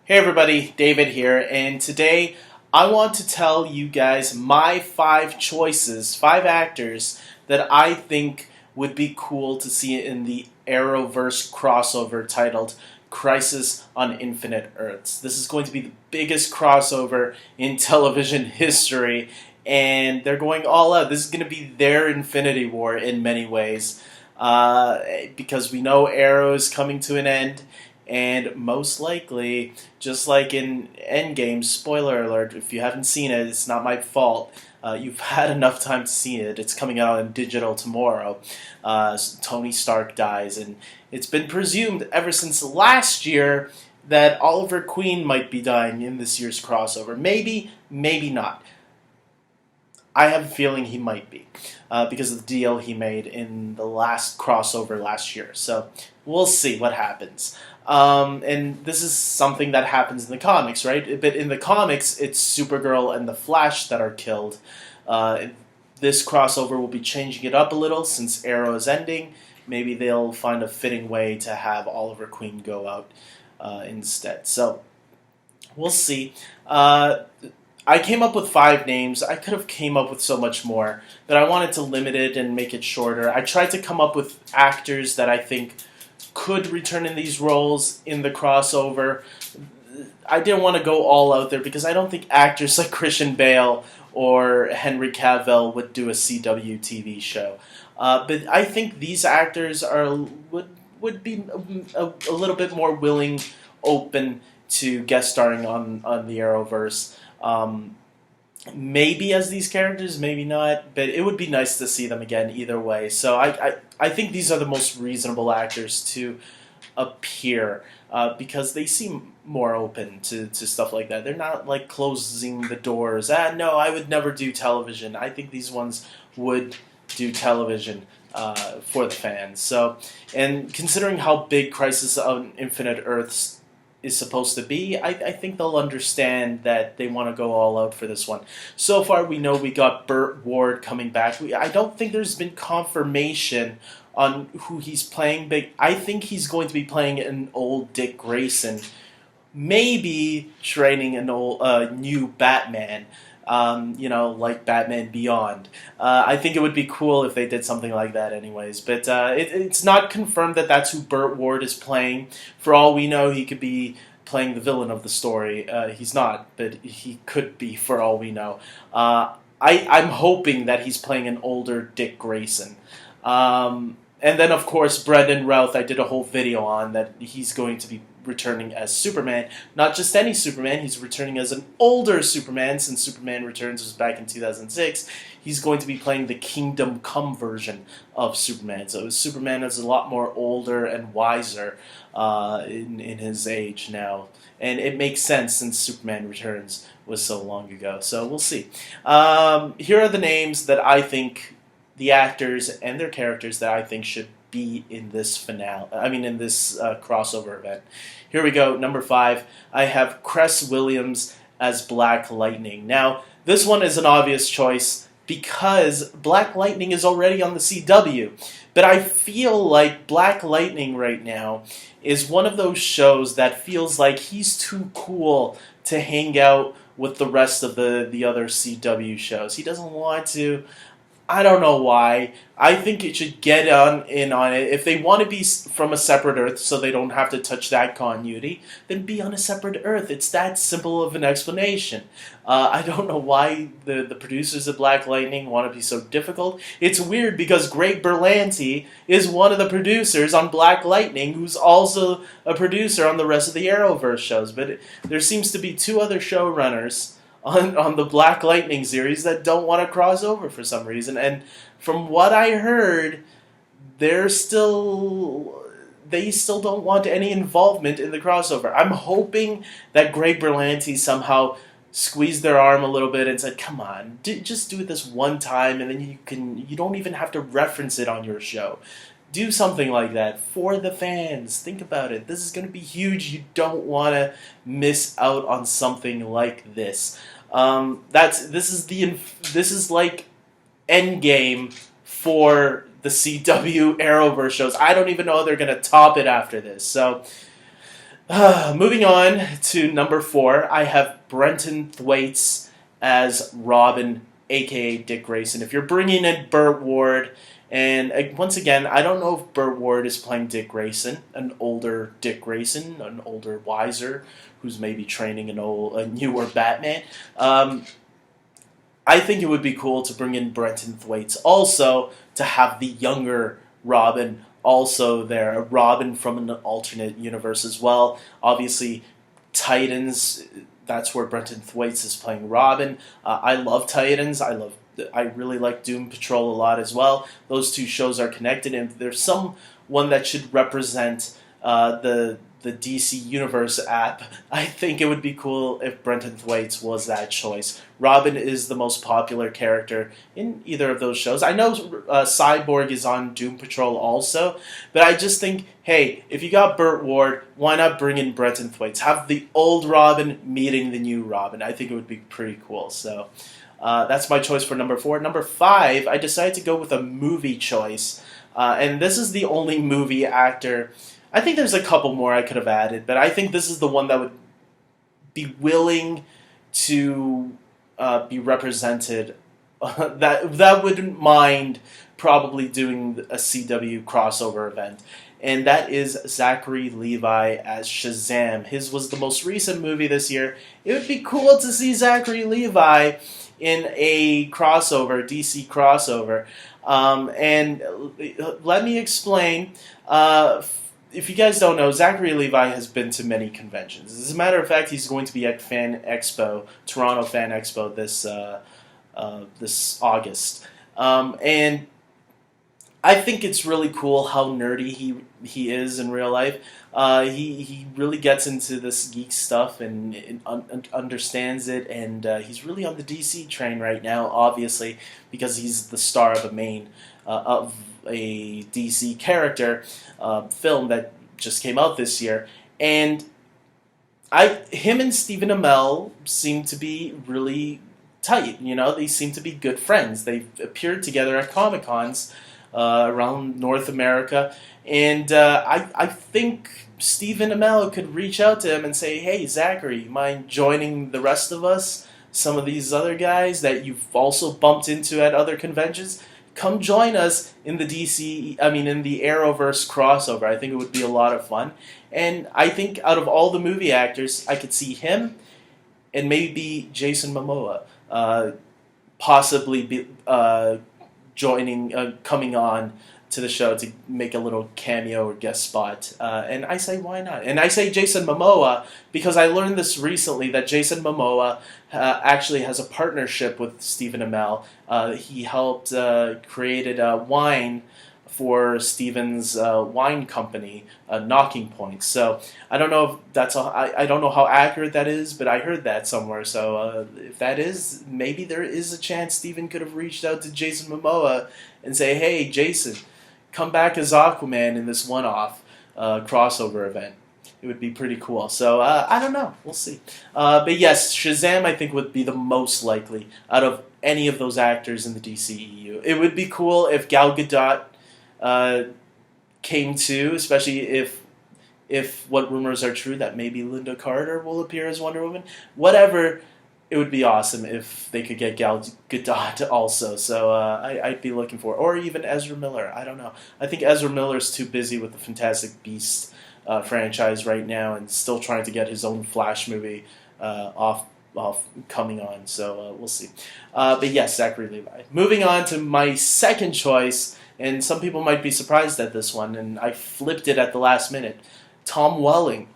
Hey everybody, David here, and today I want to tell you guys my 5 choices, 5 actors that I think would be cool to see in the Arrowverse crossover titled Crisis on Infinite Earths. This is going to be the biggest crossover in television history, and they're going all out. This is going to be their Infinity War in many ways, because we know Arrow is coming to an end. And most likely, just like in Endgame, spoiler alert, if you haven't seen it, it's not my fault. You've had enough time to see it. It's coming out in digital tomorrow. Tony Stark dies, and it's been presumed ever since last year that Oliver Queen might be dying in this year's crossover. Maybe, maybe not. I have a feeling he might be, because of the deal he made in the last crossover last year. So we'll see what happens. And this is something that happens in the comics, right? But in the comics, it's Supergirl and the Flash that are killed. This crossover will be changing it up a little since Arrow is ending. Maybe they'll find a fitting way to have Oliver Queen go out instead. So we'll see. I came up with 5 names. I could have came up with so much more, but I wanted to limit it and make it shorter. I tried to come up with actors that I think could return in these roles in the crossover. I didn't want to go all out there because I don't think actors like Christian Bale or Henry Cavill would do a CW TV show. But I think these actors would be a little bit more willing, open to guest starring on the Arrowverse. Maybe as these characters, maybe not, but it would be nice to see them again either way. So I think these are the most reasonable actors to appear, because they seem more open to stuff like that. They're not like closing the doors. No, I would never do television. I think these ones would do television for the fans. So, and considering how big Crisis on Infinite Earths is supposed to be, I think they'll understand that they want to go all out for this one. So far, we know we got Burt Ward coming back. I don't think there's been confirmation on who he's playing, but I think he's going to be playing an old Dick Grayson, maybe training an old new Batman. Like Batman Beyond. I think it would be cool if they did something like that anyways. But it's not confirmed that that's who Burt Ward is playing. For all we know, he could be playing the villain of the story. He's not, but he could be for all we know. I'm hoping that he's playing an older Dick Grayson. And then, of course, Brandon Routh, I did a whole video on that he's going to be returning as Superman. Not just any Superman, he's returning as an older Superman, since Superman Returns was back in 2006. He's going to be playing the Kingdom Come version of Superman. So Superman is a lot more older and wiser in his age now. And it makes sense since Superman Returns was so long ago. So we'll see. Here are the names that I think, the actors and their characters that I think should be in this in this crossover event. Here we go, number 5. I have Cress Williams as Black Lightning. Now, this one is an obvious choice because Black Lightning is already on the CW. But I feel like Black Lightning right now is one of those shows that feels like he's too cool to hang out with the rest of the other CW shows. He doesn't want to. I don't know why. I think it should get in on it. If they want to be from a separate Earth so they don't have to touch that continuity, then be on a separate Earth. It's that simple of an explanation. I don't know why the producers of Black Lightning want to be so difficult. It's weird because Greg Berlanti is one of the producers on Black Lightning, who's also a producer on the rest of the Arrowverse shows. But there seems to be 2 other showrunners on the Black Lightning series that don't want to cross over for some reason. And from what I heard, they still don't want any involvement in the crossover. I'm hoping that Greg Berlanti somehow squeezed their arm a little bit and said, come on, just do it this one time, and then you don't even have to reference it on your show. Do something like that for the fans. Think about it. This is going to be huge. You don't want to miss out on something like this. This is like Endgame for the CW Arrowverse shows. I don't even know if they're going to top it after this. So Moving on to number 4, I have Brenton Thwaites as Robin, aka Dick Grayson. If you're bringing in Burt Ward, and once again, I don't know if Burt Ward is playing Dick Grayson, an older Dick Grayson, an older, wiser, who's maybe training a newer Batman. I think it would be cool to bring in Brenton Thwaites also to have the younger Robin also there, a Robin from an alternate universe as well. Obviously, Titans. That's where Brenton Thwaites is playing Robin. I love Titans. I really like Doom Patrol a lot as well. Those two shows are connected, and there's someone that should represent the DC Universe app. I think it would be cool if Brenton Thwaites was that choice. Robin is the most popular character in either of those shows. I know Cyborg is on Doom Patrol also, but I just think, hey, if you got Burt Ward, why not bring in Brenton Thwaites? Have the old Robin meeting the new Robin. I think it would be pretty cool. So that's my choice for number 4. Number 5, I decided to go with a movie choice. And this is the only movie actor. I think there's a couple more I could have added, but I think this is the one that would be willing to be represented. that wouldn't mind probably doing a CW crossover event. And that is Zachary Levi as Shazam. His was the most recent movie this year. It would be cool to see Zachary Levi in a crossover, DC crossover. And let me explain. If you guys don't know, Zachary Levi has been to many conventions. As a matter of fact, he's going to be at Fan Expo, Toronto Fan Expo this August. And I think it's really cool how nerdy he is in real life. He really gets into this geek stuff and understands it, and he's really on the DC train right now, obviously, because he's the star of a DC character film that just came out this year. And him and Stephen Amell seem to be really tight. They seem to be good friends. They've appeared together at Comic-Cons around North America, and I think Stephen Amell could reach out to him and say, "Hey, Zachary, you mind joining the rest of us? Some of these other guys that you've also bumped into at other conventions, come join us in the in the Arrowverse crossover." I think it would be a lot of fun, and I think out of all the movie actors, I could see him and maybe Jason Momoa possibly be coming on to the show to make a little cameo or guest spot. And I say, why not? And I say Jason Momoa because I learned this recently, that Jason Momoa actually has a partnership with Stephen Amell. He helped created a wine for Stephen's wine company, Knocking Point. So I don't know if I don't know how accurate that is, but I heard that somewhere. So if that is, maybe there is a chance Stephen could have reached out to Jason Momoa and say, "Hey, Jason, come back as Aquaman in this one-off crossover event." It would be pretty cool. So I don't know. We'll see. But yes, Shazam I think would be the most likely out of any of those actors in the DCEU. It would be cool if Gal Gadot came too, especially if what rumors are true, that maybe Linda Carter will appear as Wonder Woman. Whatever, it would be awesome if they could get Gal Gadot also. So I'd be looking for, or even Ezra Miller. I don't know. I think Ezra Miller's too busy with the Fantastic Beasts franchise right now, and still trying to get his own Flash movie off coming on. So we'll see. But yes, Zachary Levi. Moving on to my second choice. And some people might be surprised at this one, and I flipped it at the last minute. Tom Welling.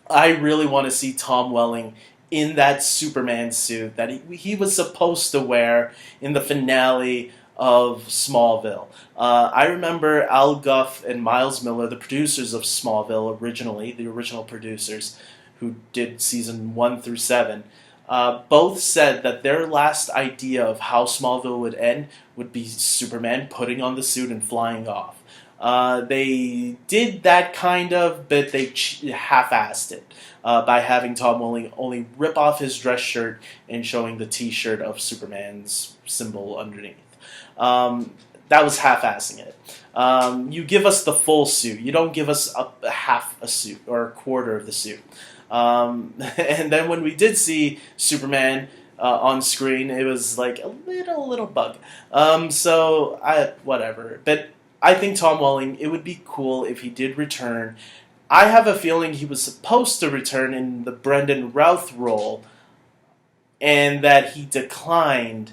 I really want to see Tom Welling in that Superman suit that he was supposed to wear in the finale of Smallville. I remember Al Gough and Miles Miller, the producers of Smallville originally, the original producers who did season 1 through 7, both said that their last idea of how Smallville would end would be Superman putting on the suit and flying off. They did that kind of, but they half-assed it by having Tom Welling only rip off his dress shirt and showing the T-shirt of Superman's symbol underneath. that was half-assing it. You give us the full suit. You don't give us a half a suit or a quarter of the suit. And then when we did see Superman on screen, it was like a little bug. Whatever. But I think Tom Welling, it would be cool if he did return. I have a feeling he was supposed to return in the Brandon Routh role, and that he declined.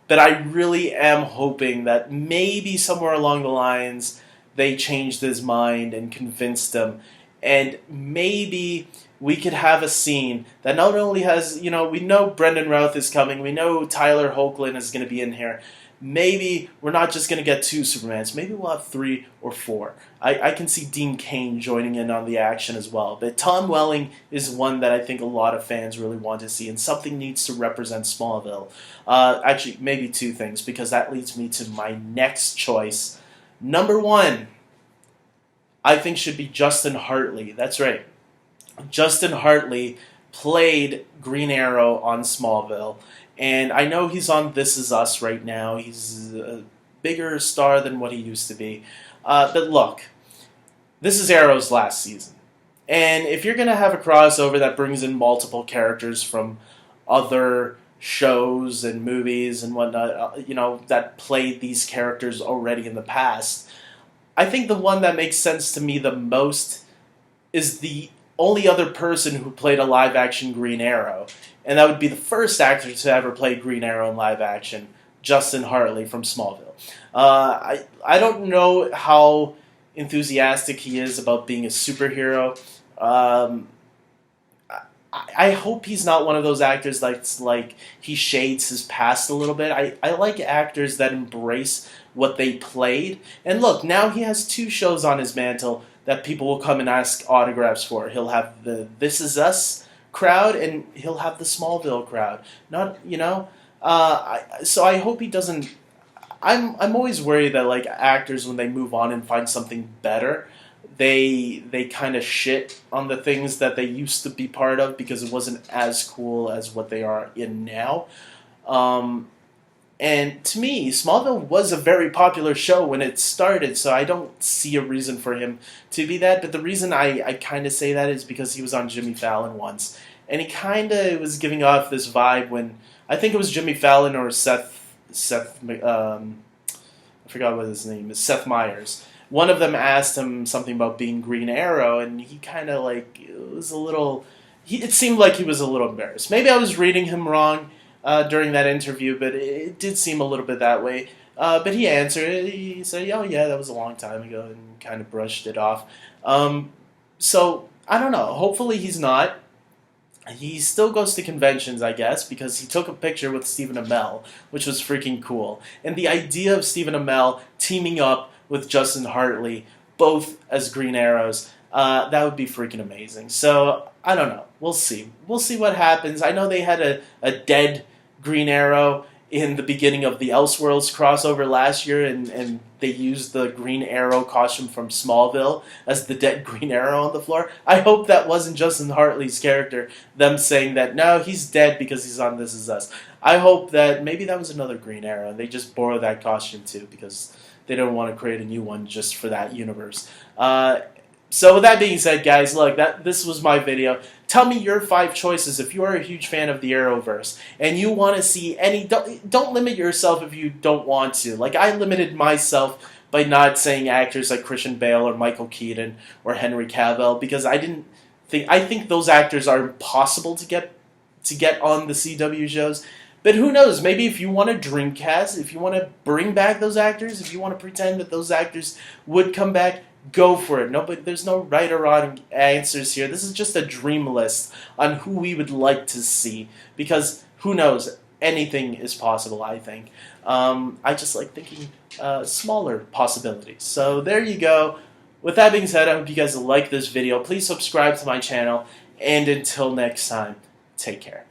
But I really am hoping that maybe somewhere along the lines they changed his mind and convinced him. And maybe we could have a scene that not only has, we know Brandon Routh is coming, we know Tyler Hoechlin is going to be in here. Maybe we're not just going to get 2 Supermans. Maybe we'll have 3 or 4. I can see Dean Cain joining in on the action as well. But Tom Welling is one that I think a lot of fans really want to see, and something needs to represent Smallville. Actually, maybe 2 things, because that leads me to my next choice. Number 1, I think should be Justin Hartley. That's right. Justin Hartley played Green Arrow on Smallville. And I know he's on This Is Us right now. He's a bigger star than what he used to be. But look, this is Arrow's last season. And if you're going to have a crossover that brings in multiple characters from other shows and movies and whatnot, that played these characters already in the past, I think the one that makes sense to me the most is the only other person who played a live-action Green Arrow. And that would be the first actor to ever play Green Arrow in live action, Justin Hartley from Smallville. I don't know how enthusiastic he is about being a superhero. I hope he's not one of those actors that's like he shades his past a little bit. I like actors that embrace what they played. And look, now he has 2 shows on his mantle that people will come and ask autographs for. He'll have the This Is Us crowd, and he'll have the Smallville crowd. So I hope he doesn't. I'm always worried that like actors, when they move on and find something better, they kind of shit on the things that they used to be part of because it wasn't as cool as what they are in now. And to me, Smallville was a very popular show when it started, so I don't see a reason for him to be that. But the reason I kind of say that is because he was on Jimmy Fallon once. And he kind of was giving off this vibe when, I think it was Jimmy Fallon or I forgot what his name is, Seth Meyers. One of them asked him something about being Green Arrow, and he kind of like, it seemed like he was a little embarrassed. Maybe I was reading him wrong during that interview, but it did seem a little bit that way. But he answered. He said, "Oh yeah, that was a long time ago," and kind of brushed it off. So I don't know. Hopefully he's not. He still goes to conventions, I guess, because he took a picture with Stephen Amell, which was freaking cool. And the idea of Stephen Amell teaming up with Justin Hartley, both as Green Arrows, that would be freaking amazing. So I don't know. We'll see. We'll see what happens. I know they had a dead Green Arrow in the beginning of the Elseworlds crossover last year, and they used the Green Arrow costume from Smallville as the dead Green Arrow on the floor. I hope that wasn't Justin Hartley's character, them saying that, no, he's dead because he's on This Is Us. I hope that maybe that was another Green Arrow, and they just borrowed that costume too, because they don't want to create a new one just for that universe. So with that being said, guys, look, this was my video. Tell me your 5 choices if you are a huge fan of the Arrowverse and you want to see any. Don't limit yourself if you don't want to. Like, I limited myself by not saying actors like Christian Bale or Michael Keaton or Henry Cavill, because I think those actors are impossible to get on the CW shows. But who knows? Maybe if you want to dreamcast, if you want to bring back those actors, if you want to pretend that those actors would come back, go for it. But there's no right or wrong answers here. This is just a dream list on who we would like to see. Because who knows? Anything is possible, I think. I just like thinking smaller possibilities. So there you go. With that being said, I hope you guys like this video. Please subscribe to my channel. And until next time, take care.